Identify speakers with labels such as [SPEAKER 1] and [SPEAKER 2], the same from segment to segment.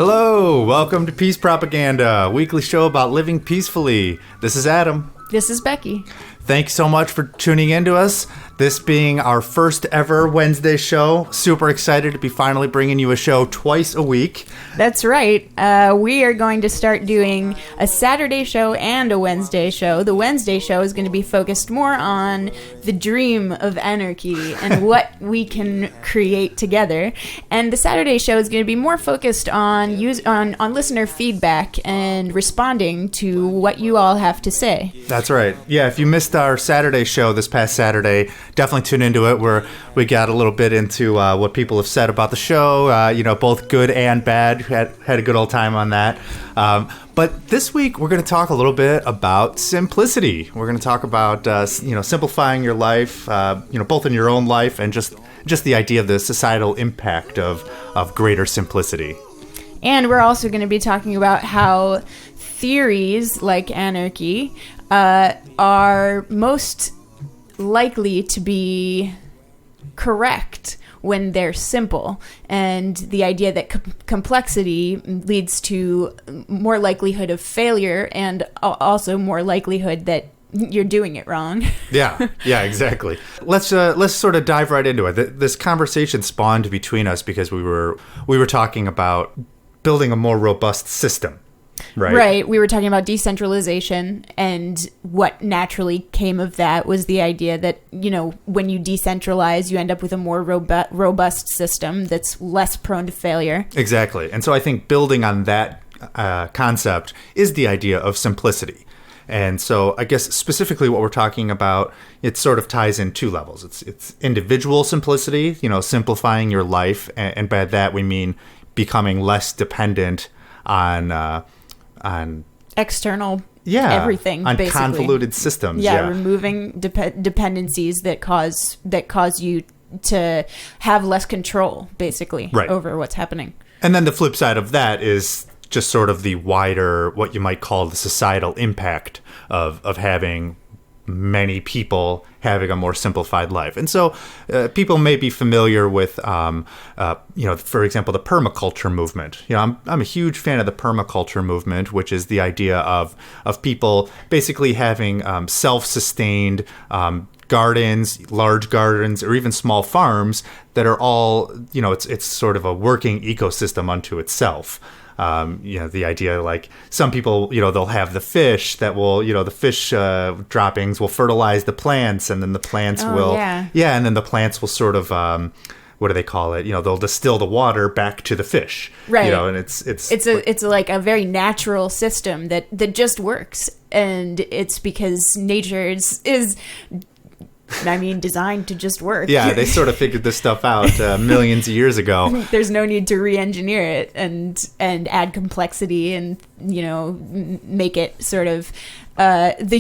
[SPEAKER 1] Hello, welcome to Peace Propaganda, a weekly show about living peacefully. This is Adam.
[SPEAKER 2] This is Becky.
[SPEAKER 1] Thanks so much for tuning in to us. This being our first ever Wednesday show. Super excited to be finally bringing you a show twice a week.
[SPEAKER 2] That's right. We are going to start doing a Saturday show and a Wednesday show. The Wednesday show is going to be focused more on the dream of anarchy and what we can create together. And the Saturday show is going to be more focused on listener feedback and responding to what you all have to say.
[SPEAKER 1] That's right. Yeah, if you missed our Saturday show this past Saturday, definitely tune into it, where we got a little bit into what people have said about the show, both good and bad. Had a good old time on that. But this week, we're going to talk a little bit about simplicity. We're going to talk about, simplifying your life, both in your own life and just the idea of the societal impact of greater simplicity.
[SPEAKER 2] And we're also going to be talking about how theories like anarchy are most likely to be correct when they're simple, and the idea that complexity leads to more likelihood of failure and also more likelihood that you're doing it wrong.
[SPEAKER 1] Yeah, exactly. Let's sort of dive right into it. This conversation spawned between us because we were talking about building a more robust system. Right. We
[SPEAKER 2] were talking about decentralization, and what naturally came of that was the idea that, when you decentralize, you end up with a more robust system that's less prone to failure.
[SPEAKER 1] Exactly. And so I think building on that concept is the idea of simplicity. And so I guess specifically what we're talking about, it sort of ties in two levels. It's individual simplicity, simplifying your life. And by that we mean becoming less dependent on
[SPEAKER 2] external everything,
[SPEAKER 1] on
[SPEAKER 2] basically.
[SPEAKER 1] Convoluted systems.
[SPEAKER 2] Removing dependencies that cause you to have less control, basically, over what's happening.
[SPEAKER 1] And then the flip side of that is just sort of the wider, what you might call the societal impact of having many people having a more simplified life. And so people may be familiar with, for example, the permaculture movement. I'm a huge fan of the permaculture movement, which is the idea of people basically having self-sustained gardens, large gardens, or even small farms that are all, it's sort of a working ecosystem unto itself. The idea, like some people, they'll have the fish that will, the fish droppings will fertilize the plants, and then the plants and then the plants will sort of, what do they call it? They'll distill the water back to the fish. Right. And
[SPEAKER 2] it's like a very natural system that just works, and it's because nature is designed to just work.
[SPEAKER 1] Yeah, they sort of figured this stuff out millions of years ago.
[SPEAKER 2] There's no need to re-engineer it and add complexity and, make it sort of the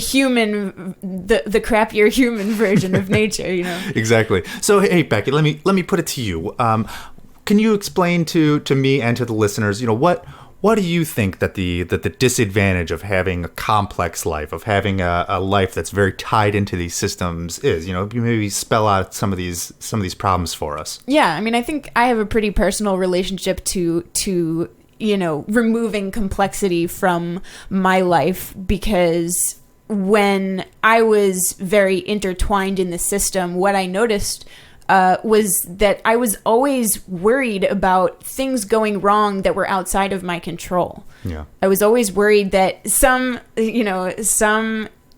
[SPEAKER 2] crappier human version of nature,
[SPEAKER 1] Exactly. So, hey, Becky, let me put it to you. Can you explain to me and to the listeners, what do you think that the disadvantage of having a complex life, of having a life that's very tied into these systems is? You maybe spell out some of these problems for us.
[SPEAKER 2] Yeah, I think I have a pretty personal relationship to removing complexity from my life, because when I was very intertwined in the system, what I noticed was that I was always worried about things going wrong that were outside of my control.
[SPEAKER 1] Yeah.
[SPEAKER 2] I was always worried that some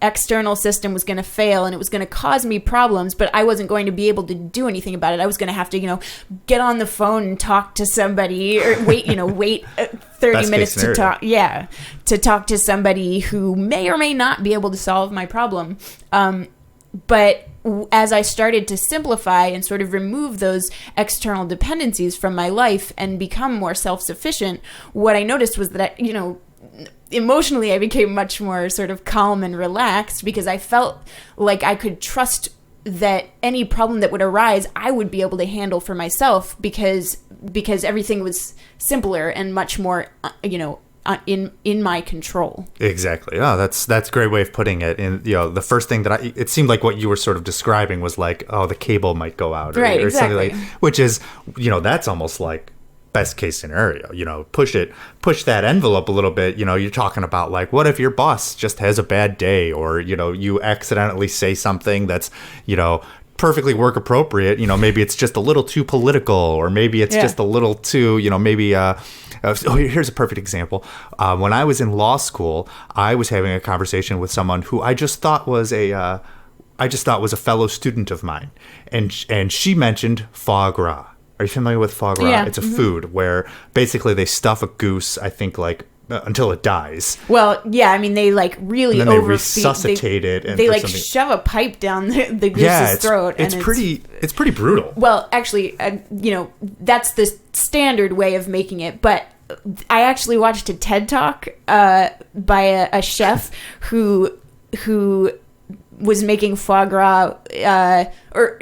[SPEAKER 2] external system was going to fail and it was going to cause me problems, but I wasn't going to be able to do anything about it. I was going to have to, get on the phone and talk to somebody, or wait 30 minutes to talk to somebody who may or may not be able to solve my problem. But as I started to simplify and sort of remove those external dependencies from my life and become more self-sufficient, what I noticed was that, emotionally I became much more sort of calm and relaxed, because I felt like I could trust that any problem that would arise, I would be able to handle for myself, because everything was simpler and much more, in my control.
[SPEAKER 1] Exactly. Oh, that's a great way of putting it. And the first thing that it seemed like what you were sort of describing was like, oh, the cable might go out,
[SPEAKER 2] right?
[SPEAKER 1] Or
[SPEAKER 2] exactly.
[SPEAKER 1] something like, which is, that's almost like best case scenario, push that envelope a little bit. You're talking about like, what if your boss just has a bad day, or, you accidentally say something that's, perfectly work appropriate. Maybe it's just a little too political, or maybe it's just a little too, here's a perfect example. When I was in law school, I was having a conversation with someone who I just thought was a fellow student of mine, and she mentioned foie gras. Are you familiar with foie gras?
[SPEAKER 2] Yeah.
[SPEAKER 1] It's a food where basically they stuff a goose, I think, like until it dies.
[SPEAKER 2] Well, yeah, I mean, they like really
[SPEAKER 1] and then they resuscitate it. And
[SPEAKER 2] they like shove a pipe down the goose's throat.
[SPEAKER 1] It's pretty brutal.
[SPEAKER 2] Well, actually, that's the standard way of making it. But I actually watched a TED Talk by a chef who was making foie gras, or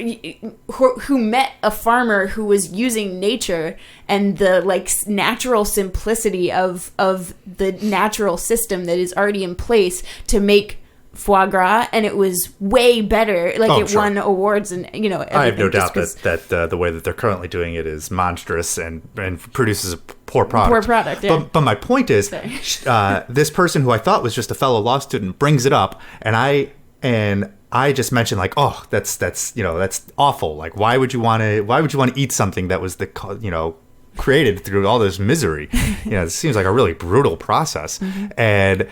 [SPEAKER 2] who met a farmer who was using nature and the like natural simplicity of the natural system that is already in place to make foie gras, and it was way better. Like it won awards, and everything.
[SPEAKER 1] I have no doubt that the way that they're currently doing it is monstrous and produces a poor product.
[SPEAKER 2] Yeah.
[SPEAKER 1] But my point is, this person who I thought was just a fellow law student brings it up, and I just mentioned like, oh, that's awful. Like, why would you want to eat something that was created through all this misery? It seems like a really brutal process. Mm-hmm.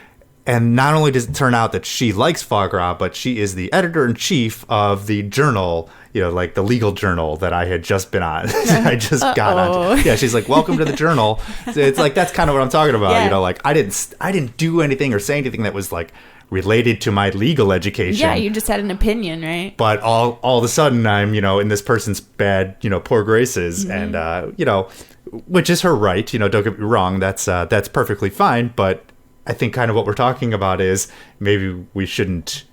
[SPEAKER 1] And not only does it turn out that she likes foie gras, but she is the editor-in-chief of the journal, like the legal journal that I had just been on. I just got on. Yeah, she's like, welcome to the journal. So it's like, that's kind of what I'm talking about.
[SPEAKER 2] Yeah.
[SPEAKER 1] Like I didn't do anything or say anything that was like related to my legal education.
[SPEAKER 2] Yeah, you just had an opinion, right?
[SPEAKER 1] But all of a sudden I'm, in this person's bad, poor graces. Mm-hmm. And, which is her right. Don't get me wrong. That's perfectly fine. But I think kind of what we're talking about is maybe we shouldn't,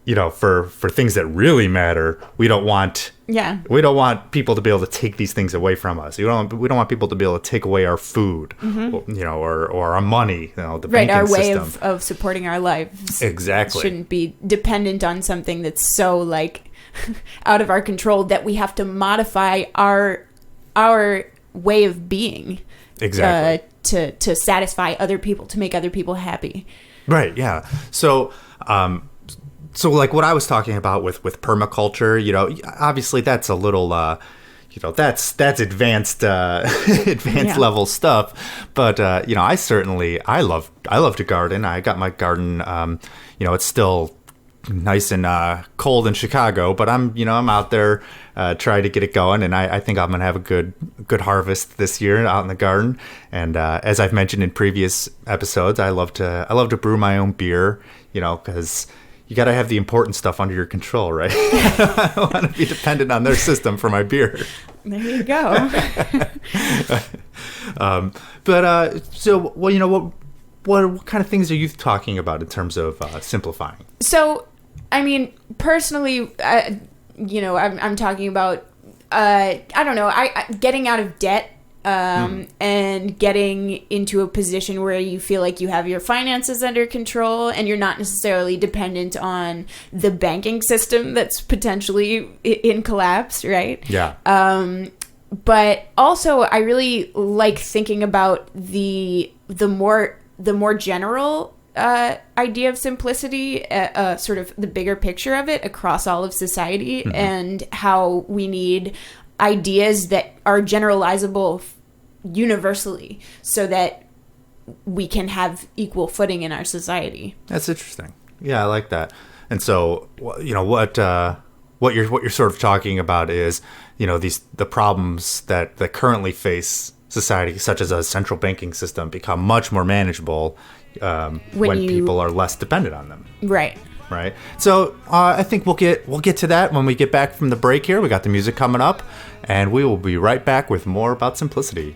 [SPEAKER 1] for things that really matter, we don't want people to be able to take these things away from us. We don't want people to be able to take away our food, mm-hmm. or our money, the banking
[SPEAKER 2] our way
[SPEAKER 1] system.
[SPEAKER 2] of supporting our lives.
[SPEAKER 1] Exactly.
[SPEAKER 2] Shouldn't be dependent on something that's so like out of our control that we have to modify our way of being.
[SPEAKER 1] Exactly.
[SPEAKER 2] To satisfy other people, to make other people happy.
[SPEAKER 1] Right. Yeah. So like what I was talking about with permaculture, obviously that's a little, that's advanced, level stuff. But, I love to garden. I got my garden, it's still nice and cold in Chicago, but I'm out there trying to get it going, and I think I'm gonna have a good harvest this year out in the garden. And as I've mentioned in previous episodes, I love to brew my own beer, because you got to have the important stuff under your control, right? I don't want to be dependent on their system for my beer.
[SPEAKER 2] There you go.
[SPEAKER 1] So what kind of things are you talking about in terms of simplifying?
[SPEAKER 2] So, I mean, personally, I'm talking about, I don't know, getting out of debt, and getting into a position where you feel like you have your finances under control and you're not necessarily dependent on the banking system that's potentially in collapse, right?
[SPEAKER 1] Yeah.
[SPEAKER 2] But also, I really like thinking about the more general idea of simplicity, sort of the bigger picture of it across all of society, mm-hmm. and how we need ideas that are generalizable universally so that we can have equal footing in our society.
[SPEAKER 1] That's interesting. Yeah, I like that. And so, what you're sort of talking about is, the problems that currently face society, such as a central banking system, become much more manageable when people are less dependent on them.
[SPEAKER 2] Right.
[SPEAKER 1] Right. So I think we'll get to that when we get back from the break here. We got the music coming up, and we will be right back with more about simplicity.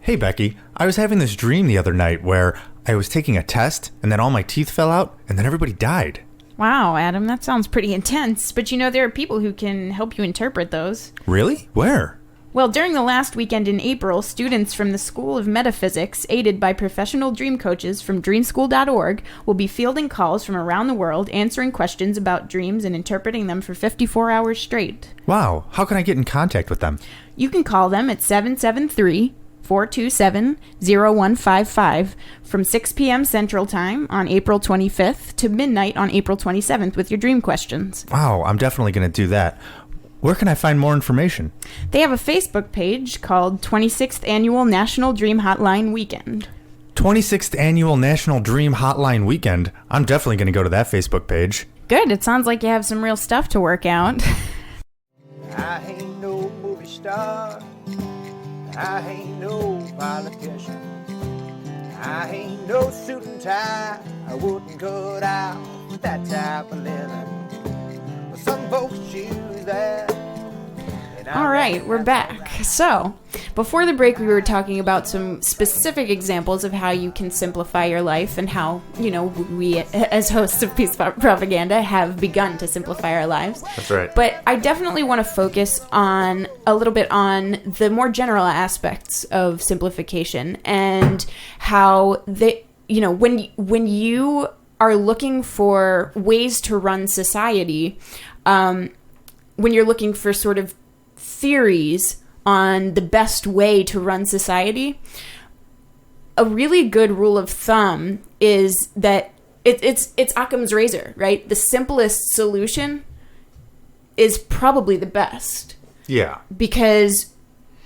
[SPEAKER 1] Hey, Becky, I was having this dream the other night where I was taking a test and then all my teeth fell out and then everybody died.
[SPEAKER 2] Wow, Adam, that sounds pretty intense. But there are people who can help you interpret those.
[SPEAKER 1] Really? Where?
[SPEAKER 2] Well, during the last weekend in April, students from the School of Metaphysics, aided by professional dream coaches from dreamschool.org, will be fielding calls from around the world, answering questions about dreams and interpreting them for 54 hours straight.
[SPEAKER 1] Wow. How can I get in contact with them?
[SPEAKER 2] You can call them at 773-427-0155 from 6 p.m. Central Time on April 25th to midnight on April 27th with your dream questions.
[SPEAKER 1] Wow, I'm definitely going to do that. Where can I find more information?
[SPEAKER 2] They have a Facebook page called 26th Annual National Dream Hotline Weekend.
[SPEAKER 1] 26th Annual National Dream Hotline Weekend. I'm definitely going to go to that Facebook page.
[SPEAKER 2] Good. It sounds like you have some real stuff to work out.
[SPEAKER 3] I ain't no movie star. I ain't no politician. I ain't no suit and tie. I wouldn't cut out that type of living. But some folks choose that.
[SPEAKER 2] All right, we're back. So, before the break, we were talking about some specific examples of how you can simplify your life and how, we, as hosts of Peace Propaganda, have begun to simplify our lives.
[SPEAKER 1] That's right.
[SPEAKER 2] But I definitely want to focus on a little bit on the more general aspects of simplification and how they, when you are looking for ways to run society, when you're looking for sort of theories on the best way to run society, a really good rule of thumb is that it's Occam's razor, right? The simplest solution is probably the best.
[SPEAKER 1] Yeah.
[SPEAKER 2] Because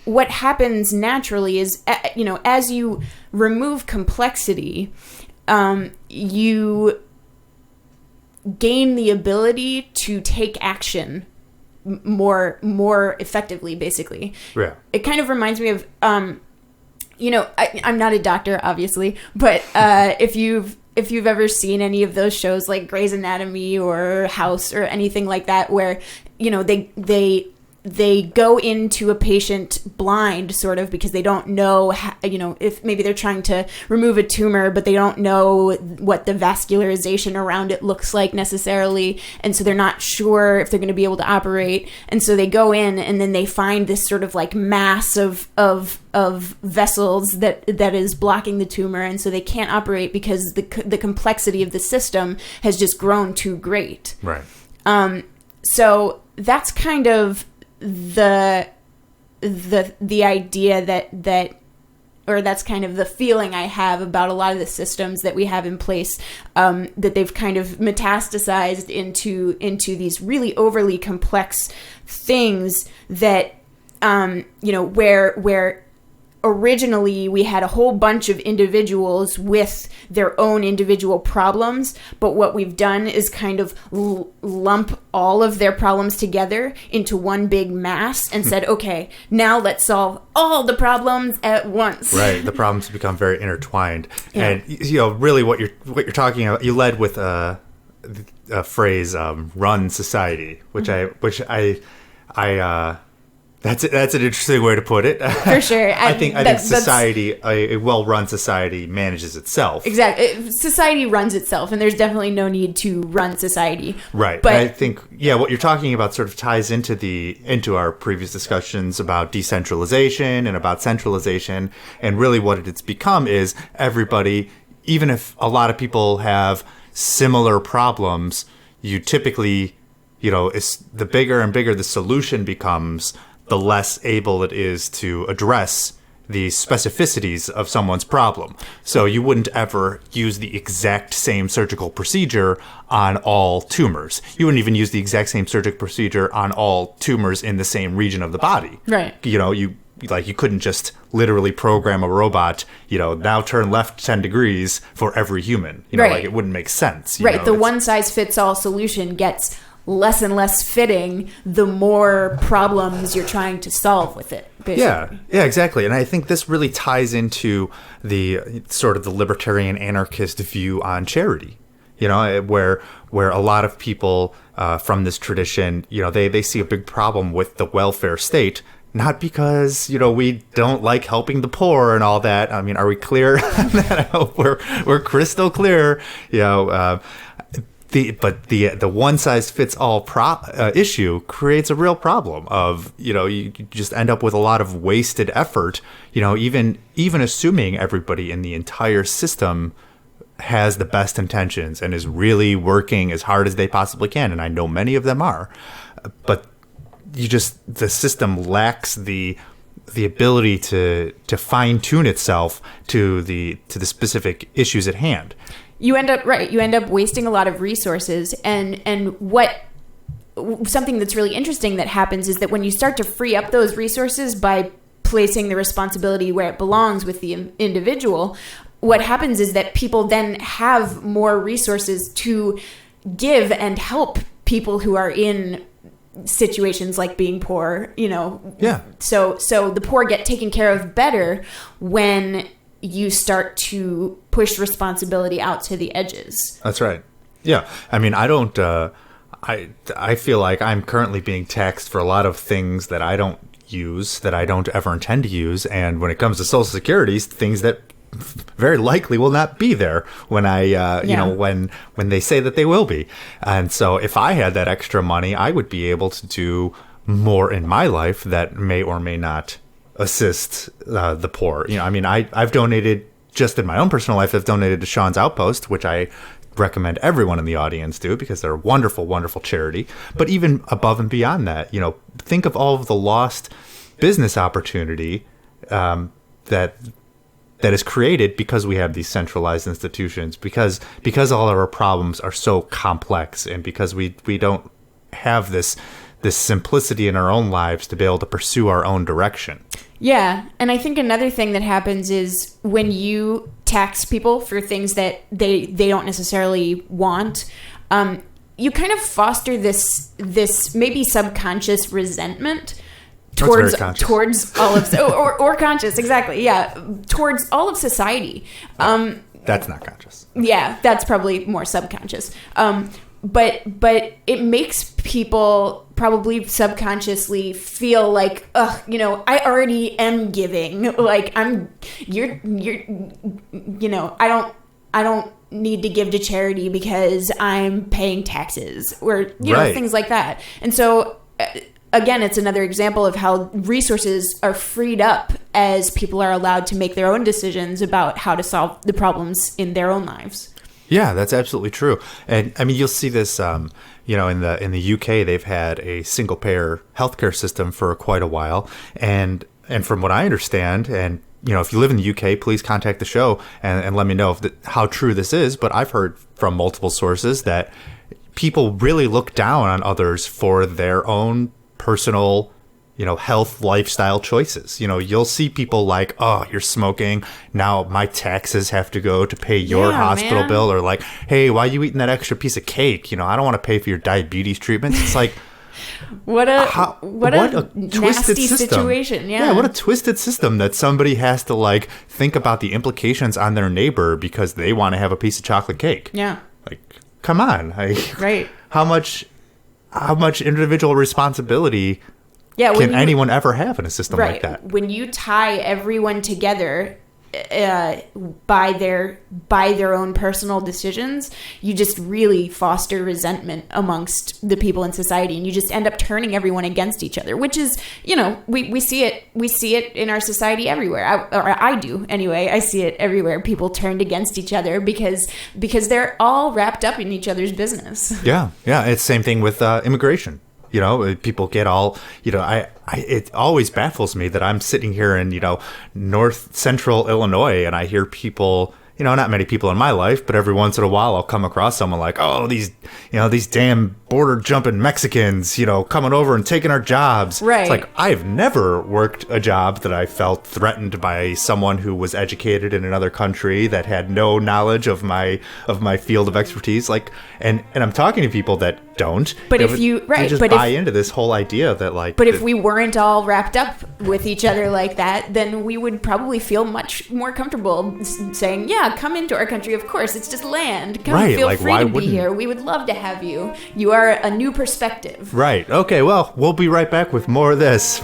[SPEAKER 2] what happens naturally is, as you remove complexity, you gain the ability to take action more effectively, basically.
[SPEAKER 1] Yeah.
[SPEAKER 2] It kind of reminds me of, I'm not a doctor, obviously, but if you've ever seen any of those shows like Grey's Anatomy or House or anything like that, where, they go into a patient blind, sort of, because they don't know, if maybe they're trying to remove a tumor, but they don't know what the vascularization around it looks like necessarily. And so they're not sure if they're going to be able to operate. And so they go in and then they find this sort of like mass of vessels that is blocking the tumor. And so they can't operate because the complexity of the system has just grown too great.
[SPEAKER 1] Right.
[SPEAKER 2] So that's kind of the idea that or that's kind of the feeling I have about a lot of the systems that we have in place, that they've kind of metastasized into these really overly complex things that, where originally we had a whole bunch of individuals with their own individual problems, but what we've done is kind of lump all of their problems together into one big mass and said, okay, now let's solve all the problems at once.
[SPEAKER 1] Right. The problems become very intertwined.
[SPEAKER 2] Yeah.
[SPEAKER 1] And really what you're talking about, you led with a phrase, run society, which that's an interesting way to put it.
[SPEAKER 2] For sure.
[SPEAKER 1] I think society, a well-run society, manages itself.
[SPEAKER 2] Exactly. Society runs itself, and there's definitely no need to run society.
[SPEAKER 1] Right.
[SPEAKER 2] But
[SPEAKER 1] I think, what you're talking about sort of ties into our previous discussions about decentralization and about centralization, and really what it's become is everybody, even if a lot of people have similar problems, you typically, it's the bigger and bigger the solution becomes, the less able it is to address the specificities of someone's problem. So you wouldn't ever use the exact same surgical procedure on all tumors. You wouldn't even use the exact same surgical procedure on all tumors in the same region of the body.
[SPEAKER 2] Right.
[SPEAKER 1] You couldn't just literally program a robot, now turn left 10 degrees for every human.
[SPEAKER 2] Right.
[SPEAKER 1] It wouldn't make sense.
[SPEAKER 2] Right. The one-size-fits-all solution gets less and less fitting the more problems you're trying to solve with it, basically.
[SPEAKER 1] Yeah, exactly. And I think this really ties into the sort of the libertarian anarchist view on charity, where a lot of people from this tradition, they see a big problem with the welfare state, not because, we don't like helping the poor and all that. I mean, are we clear on that? I hope we're crystal clear, the one size fits all issue creates a real problem of, you just end up with a lot of wasted effort, even assuming everybody in the entire system has the best intentions and is really working as hard as they possibly can, and I know many of them are, but the system lacks the ability to fine tune itself to the specific issues at hand.
[SPEAKER 2] You end up wasting a lot of resources, and something that's really interesting that happens is that when you start to free up those resources by placing the responsibility where it belongs with the individual, what happens is that people then have more resources to give and help people who are in situations like being poor,
[SPEAKER 1] Yeah.
[SPEAKER 2] So the poor get taken care of better when you start to push responsibility out to the edges.
[SPEAKER 1] That's right. Yeah. I mean, I feel like I'm currently being taxed for a lot of things that I don't use, that I don't ever intend to use. And when it comes to Social Security, things that very likely will not be there when when they say that they will be. And so if I had that extra money, I would be able to do more in my life that may or may not assist the poor. I've donated, just in my own personal life, I've donated to Sean's Outpost, which I recommend everyone in the audience do, because they're a wonderful, wonderful charity. But even above and beyond that, think of all of the lost business opportunity that is created because we have these centralized institutions, because all of our problems are so complex, and because we don't have this simplicity in our own lives to be able to pursue our own direction.
[SPEAKER 2] Yeah, and I think another thing that happens is when you tax people for things that they don't necessarily want, you kind of foster this maybe subconscious resentment towards all of or conscious, exactly, yeah, towards all of society.
[SPEAKER 1] That's not conscious.
[SPEAKER 2] Yeah, that's probably more subconscious. But it makes people probably subconsciously feel like, I already am giving. Like I don't need to give to charity because I'm paying taxes, or
[SPEAKER 1] right.
[SPEAKER 2] Things like that. And so again, it's another example of how resources are freed up as people are allowed to make their own decisions about how to solve the problems in their own lives.
[SPEAKER 1] Yeah, that's absolutely true. And I mean, you'll see this, in the UK, they've had a single payer healthcare system for quite a while. And from what I understand, and if you live in the UK, please contact the show and let me know how true this is. But I've heard from multiple sources that people really look down on others for their own personal, health, lifestyle choices. You'll see people like, oh, you're smoking, now my taxes have to go to pay your hospital bill, or like, hey, why are you eating that extra piece of cake? I don't want to pay for your diabetes treatments. It's like,
[SPEAKER 2] what a twisted nasty situation. Yeah,
[SPEAKER 1] what a twisted system that somebody has to like think about the implications on their neighbor because they want to have a piece of chocolate cake.
[SPEAKER 2] Yeah,
[SPEAKER 1] like, come on.
[SPEAKER 2] Right.
[SPEAKER 1] How much individual responsibility can anyone ever have in a system like that?
[SPEAKER 2] When you tie everyone together by their own personal decisions, you just really foster resentment amongst the people in society, and you just end up turning everyone against each other, which is, we see it in our society everywhere. I do anyway. I see it everywhere. People turned against each other because they're all wrapped up in each other's business.
[SPEAKER 1] Yeah. It's the same thing with immigration. People get all, it always baffles me that I'm sitting here in, north central Illinois, and I hear people, not many people in my life, but every once in a while I'll come across someone like, oh, these damn border jumping Mexicans, coming over and taking our jobs.
[SPEAKER 2] Right.
[SPEAKER 1] It's like, I've never worked a job that I felt threatened by someone who was educated in another country that had no knowledge of my field of expertise. Like, and I'm talking to people that don't.
[SPEAKER 2] But
[SPEAKER 1] they just buy into this whole idea that like.
[SPEAKER 2] But if we weren't all wrapped up with each other like that, then we would probably feel much more comfortable saying, yeah, come into our country. Of course, it's just land. Come,
[SPEAKER 1] right,
[SPEAKER 2] feel
[SPEAKER 1] like,
[SPEAKER 2] free to be here. We would love to have you. You are a new perspective.
[SPEAKER 1] Right. Okay. Well, we'll be right back with more of this.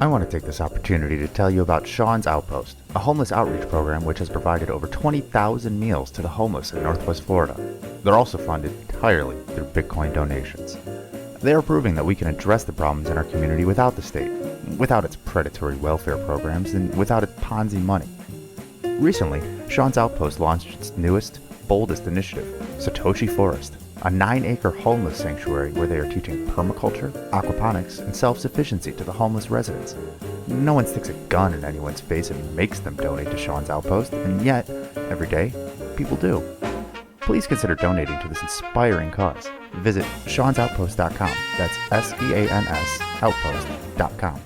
[SPEAKER 4] I want to take this opportunity to tell you about Sean's Outpost, a homeless outreach program which has provided over 20,000 meals to the homeless in Northwest Florida. They're also funded entirely through Bitcoin donations. They are proving that we can address the problems in our community without the state, without its predatory welfare programs, and without its Ponzi money. Recently, Sean's Outpost launched its newest, boldest initiative, Satoshi Forest, a 9-acre homeless sanctuary where they are teaching permaculture, aquaponics, and self-sufficiency to the homeless residents. No one sticks a gun in anyone's face and makes them donate to Sean's Outpost, and yet, every day, people do. Please consider donating to this inspiring cause. Visit seansoutpost.com. That's SEANS outpost.com.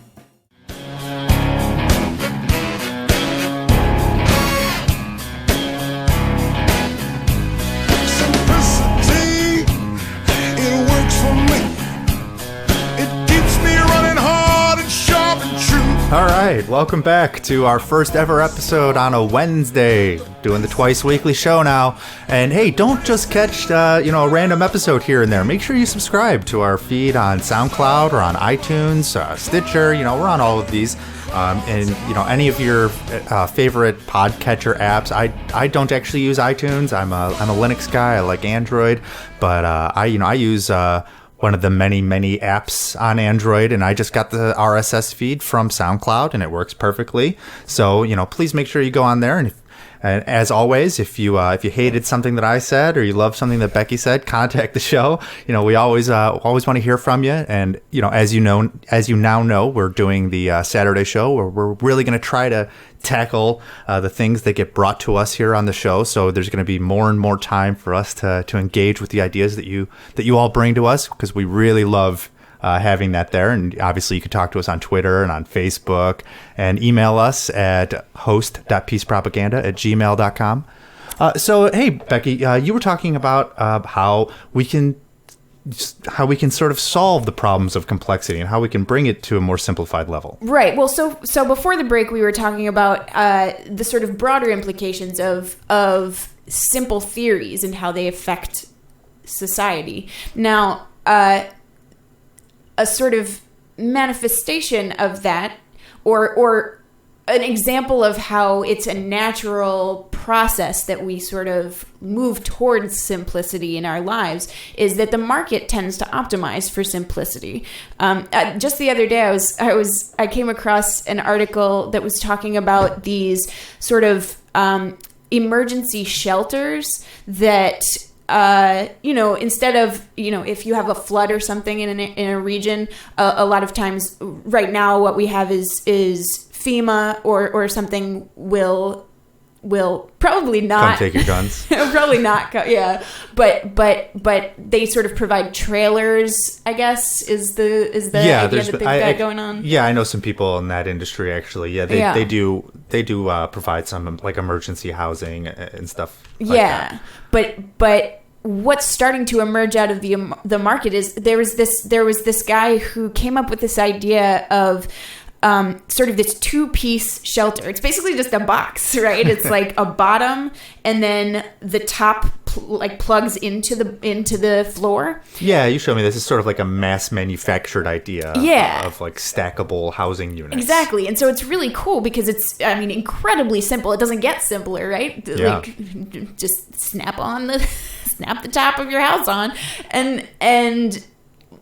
[SPEAKER 1] All right, welcome back to our first ever episode on a Wednesday, doing the twice weekly show now. And hey, don't just catch a random episode here and there. Make sure you subscribe to our feed on SoundCloud or on iTunes, Stitcher. We're on all of these. And any of your favorite podcatcher apps. I don't actually use iTunes. I'm a Linux guy. I like Android, but I use one of the many apps on Android, and I just got the RSS feed from SoundCloud, and it works perfectly. So please make sure you go on there. And as always, if you hated something that I said or you love something that Becky said, contact the show. We always want to hear from you. And as you now know, we're doing the Saturday show where we're really going to try to tackle the things that get brought to us here on the show. So there's going to be more and more time for us to engage with the ideas that you all bring to us, because we really love having that there. And obviously you can talk to us on Twitter and on Facebook, and email us at host.peacepropaganda@gmail.com. So, hey, Becky, you were talking about how we can sort of solve the problems of complexity and how we can bring it to a more simplified level.
[SPEAKER 2] Right. Well, so before the break, we were talking about the sort of broader implications of simple theories and how they affect society. Now, a sort of manifestation of that, or an example of how it's a natural process that we sort of move towards simplicity in our lives, is that the market tends to optimize for simplicity. Just the other day, I came across an article that was talking about these sort of emergency shelters that instead of, if you have a flood or something in a region, a lot of times right now what we have is FEMA or something will probably not
[SPEAKER 1] come take your guns.
[SPEAKER 2] Probably not. Yeah. But they sort of provide trailers, I guess, is the idea that they've got going on.
[SPEAKER 1] Yeah. I know some people in that industry actually. Yeah. They do provide some like emergency housing and stuff like that.
[SPEAKER 2] But what's starting to emerge out of the market is there was this guy who came up with this idea of sort of this 2-piece shelter. It's basically just a box, right? It's like a bottom, and then the top plugs into the floor.
[SPEAKER 1] Yeah, you showed me this. It's sort of like a mass manufactured idea.
[SPEAKER 2] Yeah.
[SPEAKER 1] Of like stackable housing units.
[SPEAKER 2] Exactly, and so it's really cool because it's, incredibly simple. It doesn't get simpler, right?
[SPEAKER 1] Yeah.
[SPEAKER 2] Like just snap the top of your house on, and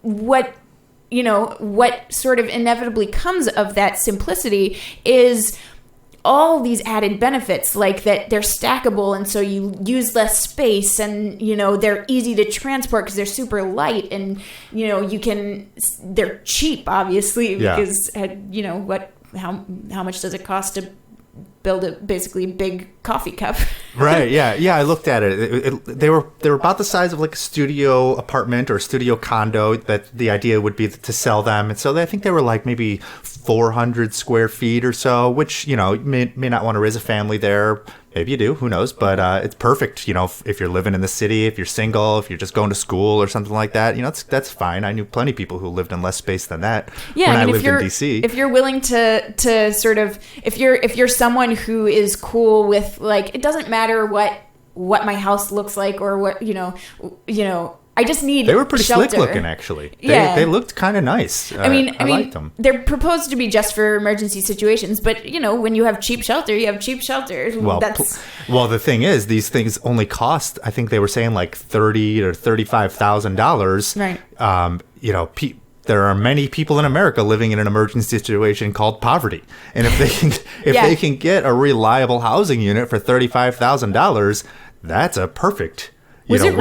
[SPEAKER 2] what sort of inevitably comes of that simplicity is all these added benefits, like that they're stackable, and so you use less space, and they're easy to transport because they're super light, and they're cheap, obviously, because how much does it cost to build basically a big coffee cup?
[SPEAKER 1] Right. Yeah. I looked at it. They were about the size of like a studio apartment or a studio condo. That the idea would be to sell them, and so I think they were like maybe 400 square feet or so. Which may not want to raise a family there. Maybe you do. Who knows? But it's perfect. If you're living in the city, if you're single, if you're just going to school or something like that. That's fine. I knew plenty of people who lived in less space than that.
[SPEAKER 2] Yeah.
[SPEAKER 1] When I lived in DC.
[SPEAKER 2] If you're willing to sort of, if you're someone who is cool with, like, it doesn't matter what my house looks like, or what I just need
[SPEAKER 1] They were pretty
[SPEAKER 2] shelter.
[SPEAKER 1] slick looking, actually. They looked kind of nice.
[SPEAKER 2] I mean,
[SPEAKER 1] liked them.
[SPEAKER 2] They're proposed to be just for emergency situations, but when you have cheap shelter, you have cheap shelter.
[SPEAKER 1] Well, the thing is, these things only cost, I think they were saying like $30,000 or $35,000.
[SPEAKER 2] Right.
[SPEAKER 1] There are many people in America living in an emergency situation called poverty, and if they can get a reliable housing unit for $35,000, that's a perfect.
[SPEAKER 2] Was it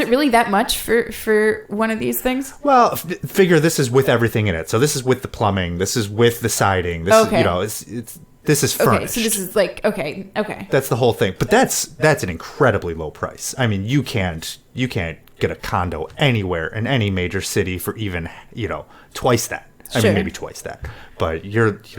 [SPEAKER 2] really that much for one of these things?
[SPEAKER 1] Well, figure this is with everything in it. So this is with the plumbing. This is with the siding. This is, this is furnished.
[SPEAKER 2] Okay, so this is like okay.
[SPEAKER 1] That's the whole thing. But that's an incredibly low price. I mean, you can't get a condo anywhere in any major city for even twice that. I mean, maybe twice that. But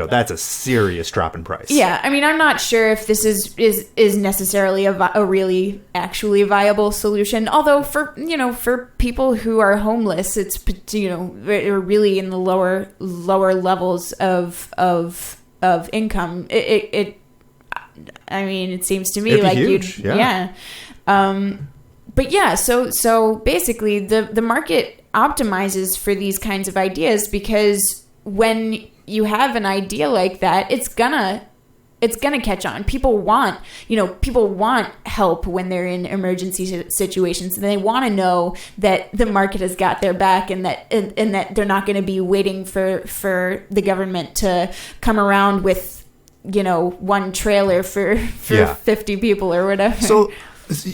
[SPEAKER 1] that's a serious drop in price.
[SPEAKER 2] Yeah, I mean, I'm not sure if this is necessarily a really actually viable solution. Although for people who are homeless, it's really in the lower levels of income. It seems to me
[SPEAKER 1] It'd be
[SPEAKER 2] like
[SPEAKER 1] huge.
[SPEAKER 2] But yeah, so basically the market optimizes for these kinds of ideas, because when you have an idea like that, it's gonna catch on. People want help when they're in emergency situations, and they want to know that the market has got their back, and that they're not going to be waiting for the government to come around with one trailer for 50 people or whatever.
[SPEAKER 1] So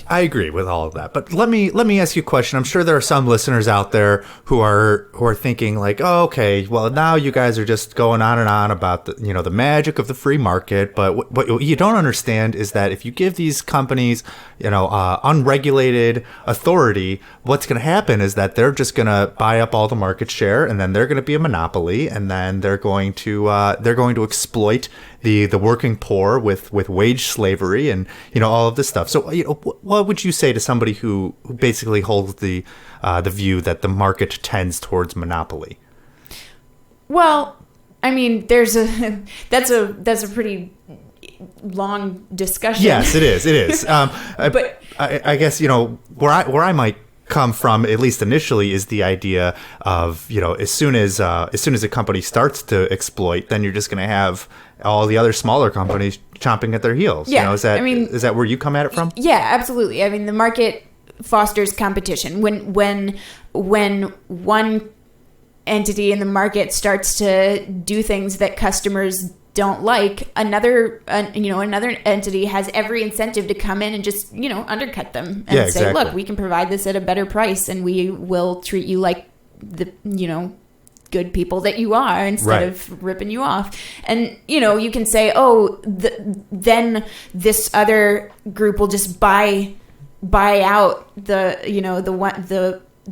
[SPEAKER 1] I agree with all of that, but let me ask you a question. I'm sure there are some listeners out there who are thinking like, oh, okay, well, now you guys are just going on and on about the magic of the free market, but what you don't understand is that if you give these companies unregulated authority, what's going to happen is that they're just going to buy up all the market share, and then they're going to be a monopoly, and then they're going to exploit the working poor with wage slavery and all of this stuff. So what would you say to somebody who basically holds the view that the market tends towards monopoly?
[SPEAKER 2] Well, I mean, that's a pretty long discussion.
[SPEAKER 1] Yes, it is. But I guess where I might come from, at least initially, is the idea of as soon as a company starts to exploit, then you're just going to have all the other smaller companies chomping at their heels.
[SPEAKER 2] Yeah,
[SPEAKER 1] is that where you come at it from?
[SPEAKER 2] Yeah, absolutely. I mean, the market fosters competition. When one entity in the market starts to do things that customers don't like, another entity has every incentive to come in and just undercut them and say, look, we can provide this at a better price, and we will treat you like the good people that you are, instead of ripping you off. And you can say, then this other group will just buy out the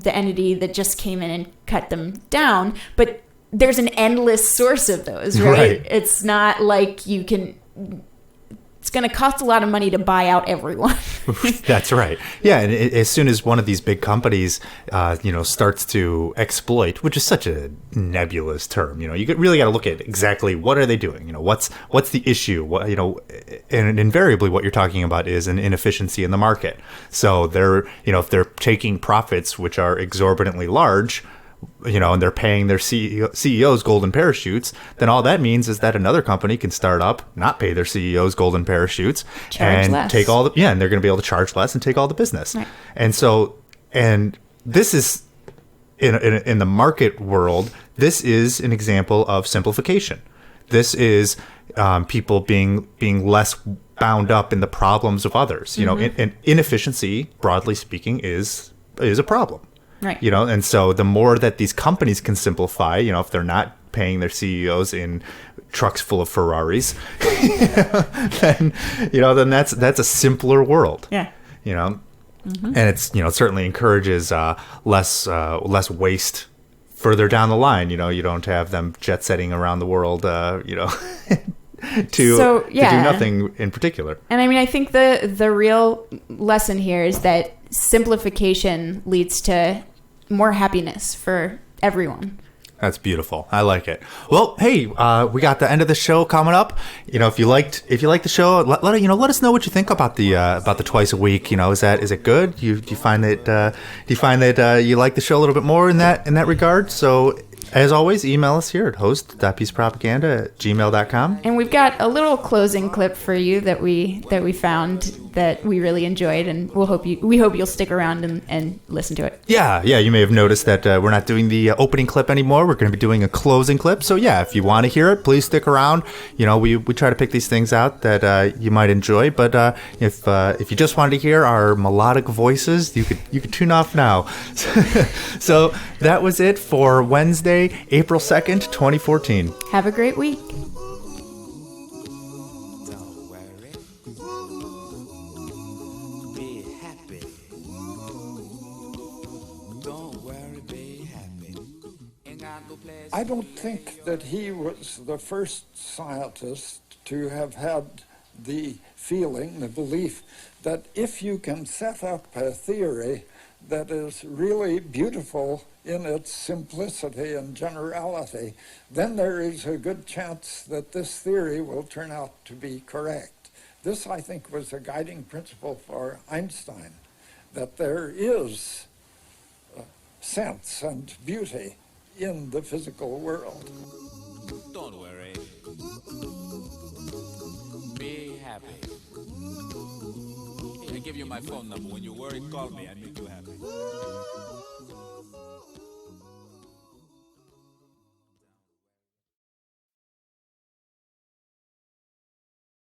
[SPEAKER 2] entity that just came in and cut them down, but there's an endless source of those, right? It's not like it's going to cost a lot of money to buy out everyone.
[SPEAKER 1] That's right. Yeah, and as soon as one of these big companies, starts to exploit, which is such a nebulous term, you really got to look at exactly what are they doing. What's the issue? And invariably, what you're talking about is an inefficiency in the market. So they're, if they're taking profits which are exorbitantly large, and they're paying their CEOs golden parachutes, then all that means is that another company can start up, not pay their CEOs golden parachutes, and take all the, and they're going to be able to charge less and take all the business. Right. And this is in the market world, this is an example of simplification. This is people being less bound up in the problems of others. And inefficiency, broadly speaking, is a problem.
[SPEAKER 2] Right.
[SPEAKER 1] And so the more that these companies can simplify, if they're not paying their CEOs in trucks full of Ferraris, then that's a simpler world.
[SPEAKER 2] Yeah.
[SPEAKER 1] And it's, certainly encourages less waste further down the line. You don't have them jet setting around the world, to do nothing in particular.
[SPEAKER 2] And I mean, I think the real lesson here is that simplification leads to more happiness for everyone.
[SPEAKER 1] That's beautiful. I like it. Well, hey, we got the end of the show coming up. If you liked the show, let us know what you think about the twice a week. Is it good? Do you find that you like the show a little bit more in that regard? So, as always, email us here at host.peacepropaganda@gmail.com.
[SPEAKER 2] And we've got a little closing clip for you that we found that we really enjoyed, and we hope you'll stick around and listen to it.
[SPEAKER 1] Yeah. You may have noticed that we're not doing the opening clip anymore. We're going to be doing a closing clip. So yeah, if you want to hear it, please stick around. We try to pick these things out that you might enjoy. But if you just wanted to hear our melodic voices, you could tune off now. So that was it for Wednesday, April 2nd, 2014.
[SPEAKER 2] Have a great week.
[SPEAKER 5] I don't think that he was the first scientist to have had the feeling, the belief, that if you can set up a theory that is really beautiful in its simplicity and generality, then there is a good chance that this theory will turn out to be correct. This, I think, was a guiding principle for Einstein, that there is sense and beauty in the physical world.
[SPEAKER 6] Don't worry. Be happy. I give you my phone number. When you worry, call me. I make you happy.